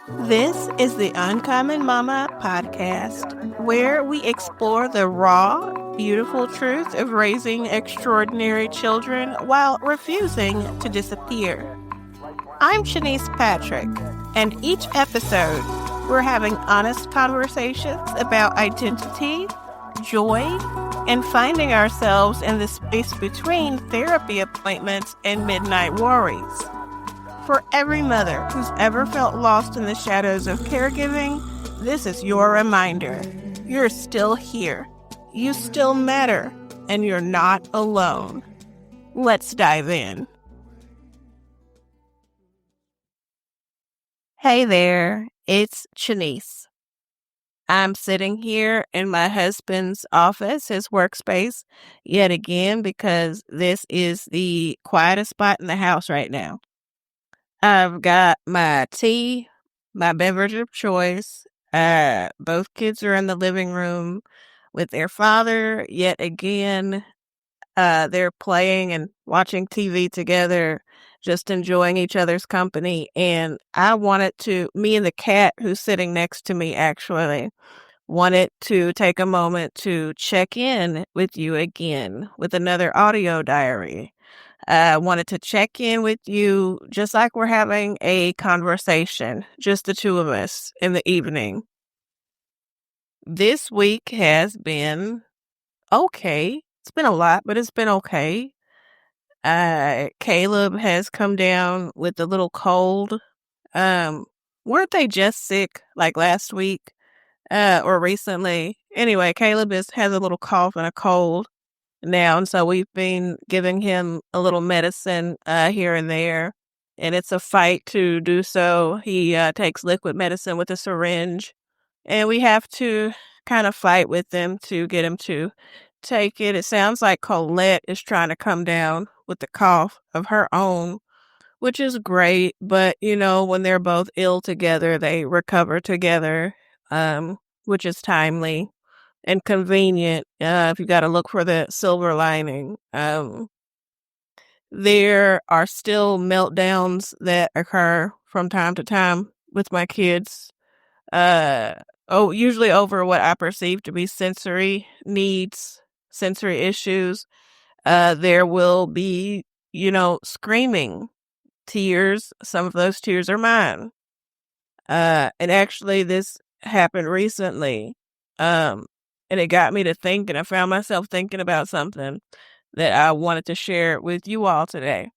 This is the Uncommon Mama podcast, where we explore the raw, beautiful truth of raising extraordinary children while refusing to disappear. I'm Cheniece Patrick, and each episode, we're having honest conversations about identity, joy, and finding ourselves in the space between therapy appointments and midnight worries. For every mother who's ever felt lost in the shadows of caregiving, this is your reminder. You're still here. You still matter, and you're not alone. Let's dive in. Hey there, it's Cheniece. I'm sitting here in my husband's office, his workspace, yet again because this is the quietest spot in the house right now. I've got my tea, my beverage of choice. Both kids are in the living room with their father. Yet again, they're playing and watching TV together, just enjoying each other's company. And me and the cat who's sitting next to me actually wanted to take a moment to check in with you again with another audio diary. Wanted to check in with you just like we're having a conversation, just the two of us in the evening. This week has been okay. It's been a lot, but it's been okay. Caleb has come down with a little cold. Um, weren't they just sick like last week, or recently? Anyway, has a little cough and a cold now, and so we've been giving him a little medicine here and there, and it's a fight to do so. He takes liquid medicine with a syringe, and we have to kind of fight with them to get him to take it. It sounds like Colette is trying to come down with the cough of her own, which is great, but when they're both ill together, they recover together, which is timely and convenient, if you gotta look for the silver lining. There are still meltdowns that occur from time to time with my kids. Uh, usually over what I perceive to be sensory needs, sensory issues. There will be, screaming, tears. Some of those tears are mine. And actually this happened recently. Um, and it got me to think, and I found myself thinking about something that I wanted to share with you all today.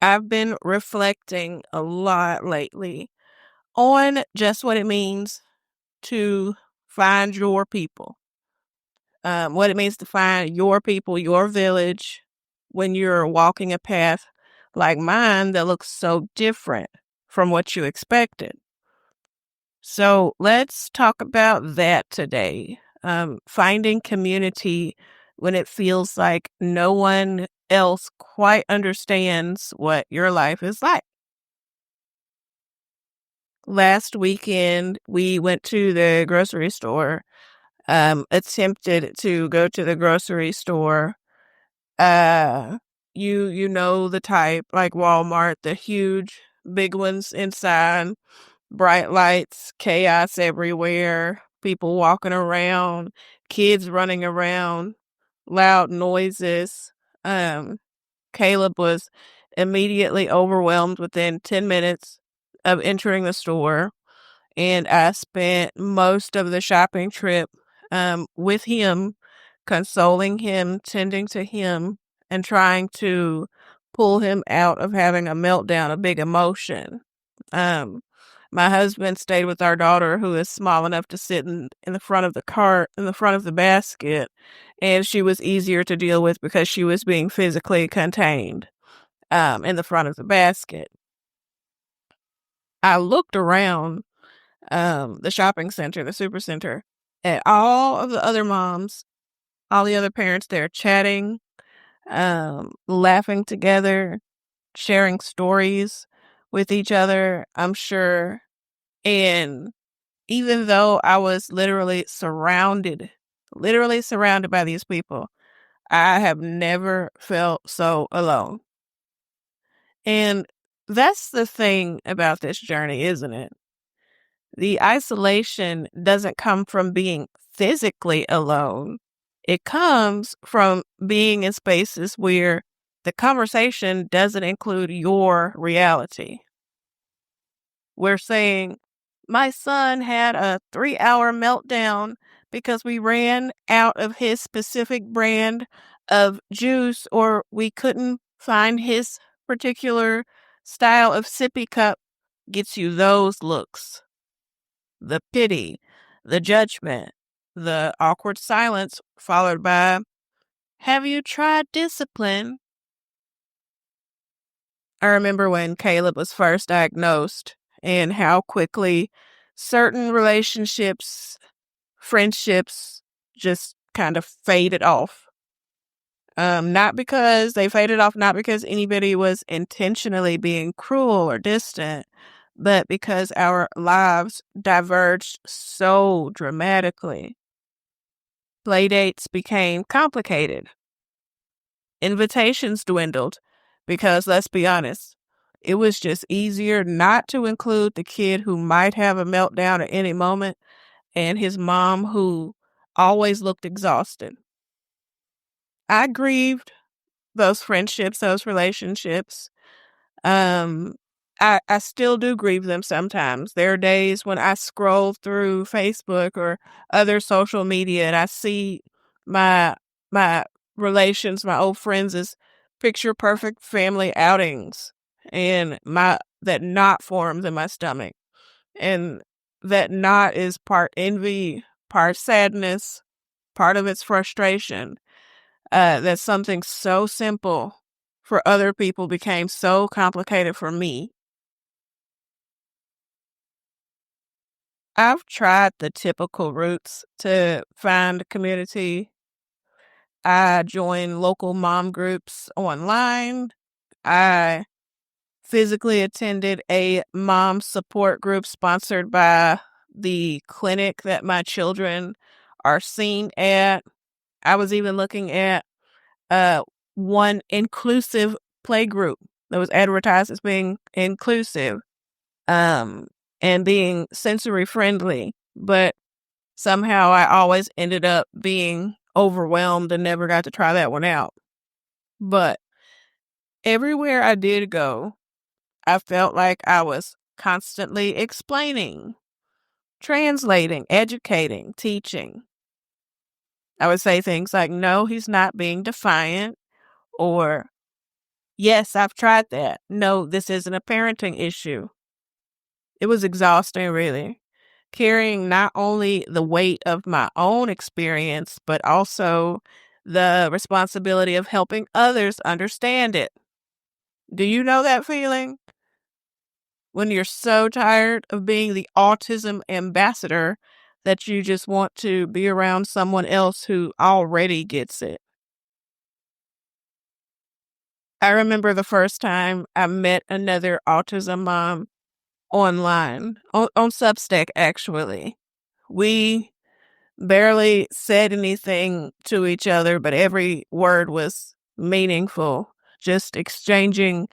I've been reflecting a lot lately on just what it means to find your people. What it means to find your people, your village, when you're walking a path like mine that looks so different from what you expected. So let's talk about that today. Finding community when it feels like no one else quite understands what your life is like. Last weekend, we went to the grocery store, attempted to go to the grocery store. Uh, you know the type, like Walmart, the huge, big ones inside. Bright lights, chaos everywhere, people walking around, kids running around, loud noises. Um, Caleb was immediately overwhelmed within 10 minutes of entering the store, and I spent most of the shopping trip with him, consoling him, tending to him, and trying to pull him out of having a meltdown, a big emotion. Um, my husband stayed with our daughter, who is small enough to sit in the front of the cart, in the front of the basket, and she was easier to deal with because she was being physically contained in the front of the basket. I looked around the shopping center, the super center, at all of the other moms, all the other parents there chatting, laughing together, sharing stories with each other, I'm sure. And even though I was literally surrounded by these people, I have never felt so alone. And That's the thing about this journey, isn't it? The isolation doesn't come from being physically alone. It comes from being in spaces where the conversation doesn't include your reality. We're saying, my son had a 3-hour meltdown because we ran out of his specific brand of juice, or we couldn't find his particular style of sippy cup. Gets you those looks, the pity, the judgment, the awkward silence, followed by, have you tried discipline? I remember when Caleb was first diagnosed and how quickly certain relationships, friendships just kind of faded off. Not because they faded off, not because anybody was intentionally being cruel or distant, but because our lives diverged so dramatically. Playdates became complicated. Invitations dwindled because, let's be honest, it was just easier not to include the kid who might have a meltdown at any moment and his mom who always looked exhausted. I grieved those friendships, those relationships. Um, I still do grieve them sometimes. There are days when I scroll through Facebook or other social media and I see my my relations, my old friends' as picture perfect family outings, and my that knot forms in my stomach. And that knot is part envy, part sadness, part of it's frustration. That something so simple for other people became so complicated for me. I've tried the typical routes to find community. I joined local mom groups online. I physically attended a mom support group sponsored by the clinic that my children are seen at. I was even looking at uh, one inclusive play group that was advertised as being inclusive, um, and being sensory friendly, but somehow I always ended up being overwhelmed and never got to try that one out. But everywhere I did go, I felt like I was constantly explaining, translating, educating, teaching. I would say things like, no, he's not being defiant, or yes, I've tried that. No, this isn't a parenting issue. It was exhausting, really, carrying not only the weight of my own experience, but also the responsibility of helping others understand it. Do you know that feeling? When you're so tired of being the autism ambassador that you just want to be around someone else who already gets it. I remember the first time I met another autism mom online, on Substack, actually. We barely said anything to each other, but every word was meaningful. Just exchanging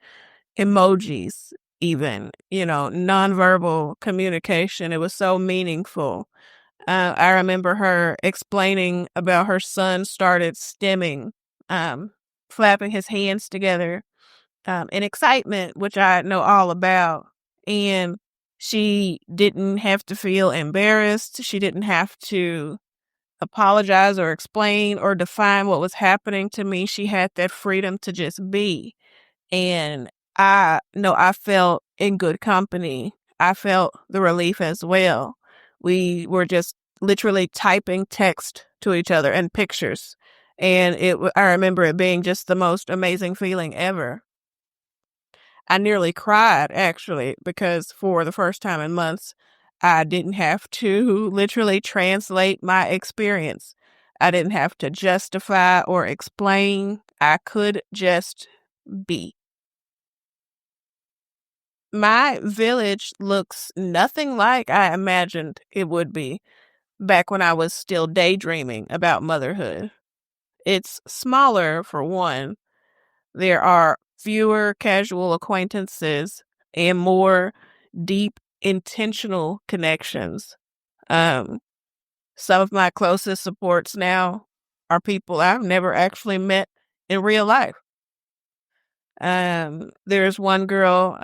emojis, even, nonverbal communication. It was so meaningful. I remember her explaining about her son started stimming, um, flapping his hands together, in excitement, which I know all about. And she didn't have to feel embarrassed. She didn't have to apologize or explain or define what was happening to me. She had that freedom to just be. And I know I felt in good company. I felt the relief as well. We were just literally typing text to each other and pictures. And I remember it being just the most amazing feeling ever. I nearly cried, actually, because for the first time in months, I didn't have to literally translate my experience. I didn't have to justify or explain. I could just be. My village looks nothing like I imagined it would be back when I was still daydreaming about motherhood. It's smaller, for one. There are fewer casual acquaintances, and more deep, intentional connections. Um, some of my closest supports now are people I've never actually met in real life. There's one girl,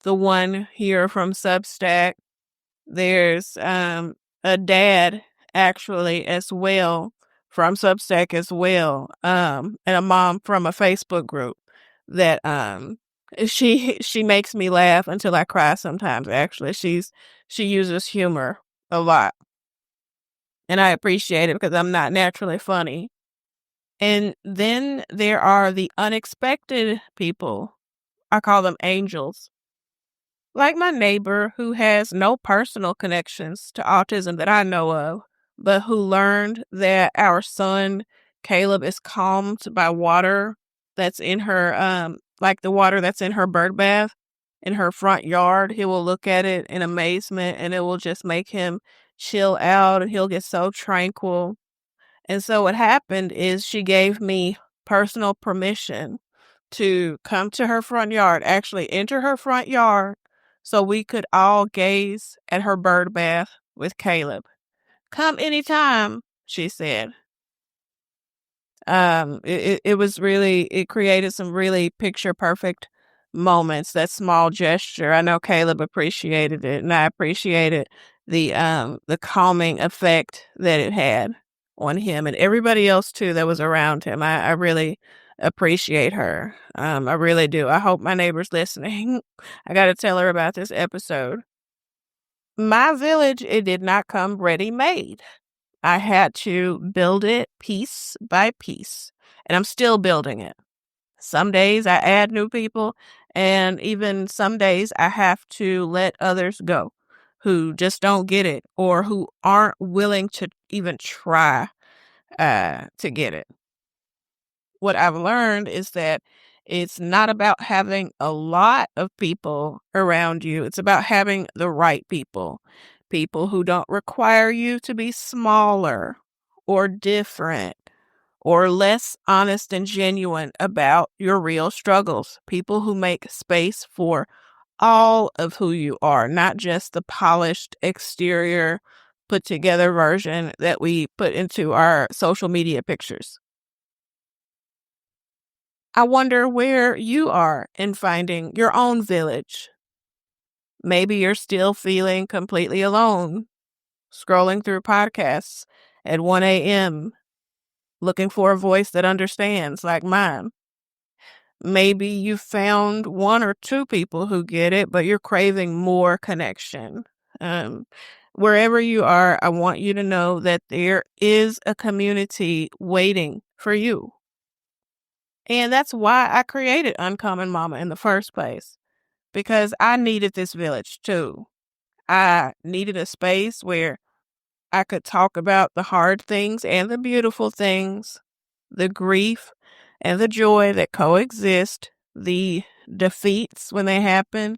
the one here from Substack. There's a dad actually as well from Substack as well, and a mom from a Facebook group that she makes me laugh until I cry sometimes. Actually, she uses humor a lot, and I appreciate it because I'm not naturally funny. And then there are the unexpected people. I call them angels. Like my neighbor who has no personal connections to autism that I know of, but who learned that our son Caleb is calmed by water that's in her like the water that's in her bird bath in her front yard. He will look at it in amazement and it will just make him chill out and he'll get so tranquil. And so what happened is she gave me personal permission to come to her front yard, actually enter her front yard so we could all gaze at her bird bath with Caleb. Come anytime, she said. It was really, it created some really picture perfect moments, that small gesture. I know Caleb appreciated it and I appreciated the calming effect that it had on him and everybody else too that was around him. I really appreciate her. I really do. I hope my neighbor's listening. I got to tell her about this episode. My village, it did not come ready made. I had to build it piece by piece, and I'm still building it. Some days I add new people, and even some days I have to let others go who just don't get it or who aren't willing to even try to get it. What I've learned is that it's not about having a lot of people around you. It's about having the right people, people who don't require you to be smaller or different or less honest and genuine about your real struggles, people who make space for all of who you are, not just the polished exterior, put together version that we put into our social media pictures. I wonder where you are in finding your own village. Maybe you're still feeling completely alone, scrolling through podcasts at 1 a.m., looking for a voice that understands, like mine. Maybe you found one or two people who get it, but you're craving more connection. Um, Wherever you are, I want you to know that there is a community waiting for you. And that's why I created Uncommon Mama in the first place, because I needed this village too. I needed a space where I could talk about the hard things and the beautiful things, the grief and the joy that coexist, the defeats when they happen,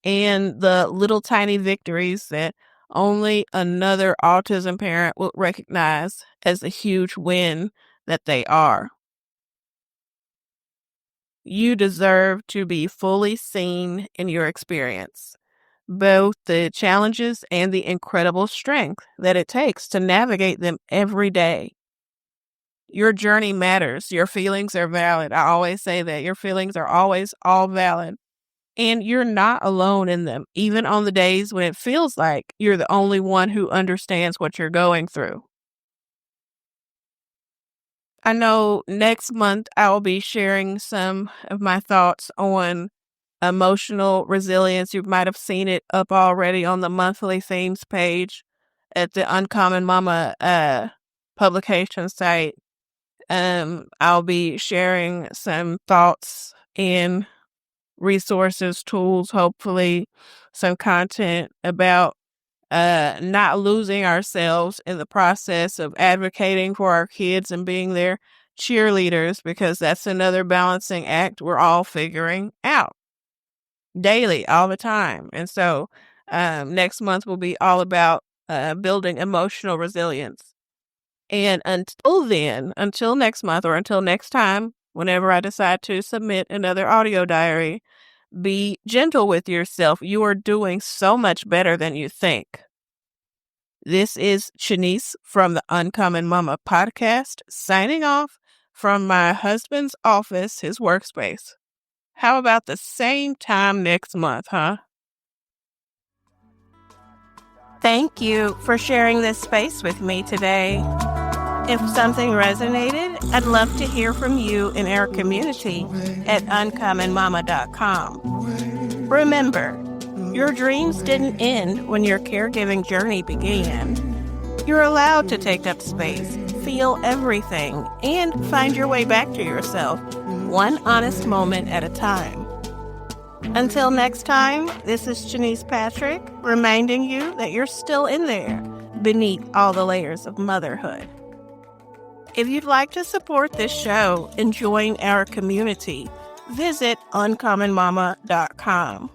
and the little tiny victories that only another autism parent will recognize as the huge win that they are. You deserve to be fully seen in your experience, both the challenges and the incredible strength that it takes to navigate them every day. Your journey matters. Your feelings are valid. I always say that. Your feelings are always all valid. And you're not alone in them, even on the days when it feels like you're the only one who understands what you're going through. I know next month I will be sharing some of my thoughts on emotional resilience. You might have seen it up already on the monthly themes page at the Uncommon Mama publication site. I'll be sharing some thoughts and resources, tools, hopefully some content about not losing ourselves in the process of advocating for our kids and being their cheerleaders, because that's another balancing act we're all figuring out daily, all the time. And so next month will be all about building emotional resilience. And until then, until next month or until next time whenever I decide to submit another audio diary. Be gentle with yourself. You are doing so much better than you think. This is Cheniece from the Uncommon Mama podcast, signing off from my husband's office, his workspace. How about the same time next month, huh? Thank you for sharing this space with me today. If something resonated, I'd love to hear from you in our community at uncommonmama.com. Remember, your dreams didn't end when your caregiving journey began. You're allowed to take up space, feel everything, and find your way back to yourself, one honest moment at a time. Until next time, this is Cheniece Patrick, reminding you that you're still in there, beneath all the layers of motherhood. If you'd like to support this show and join our community, visit uncommonmama.com.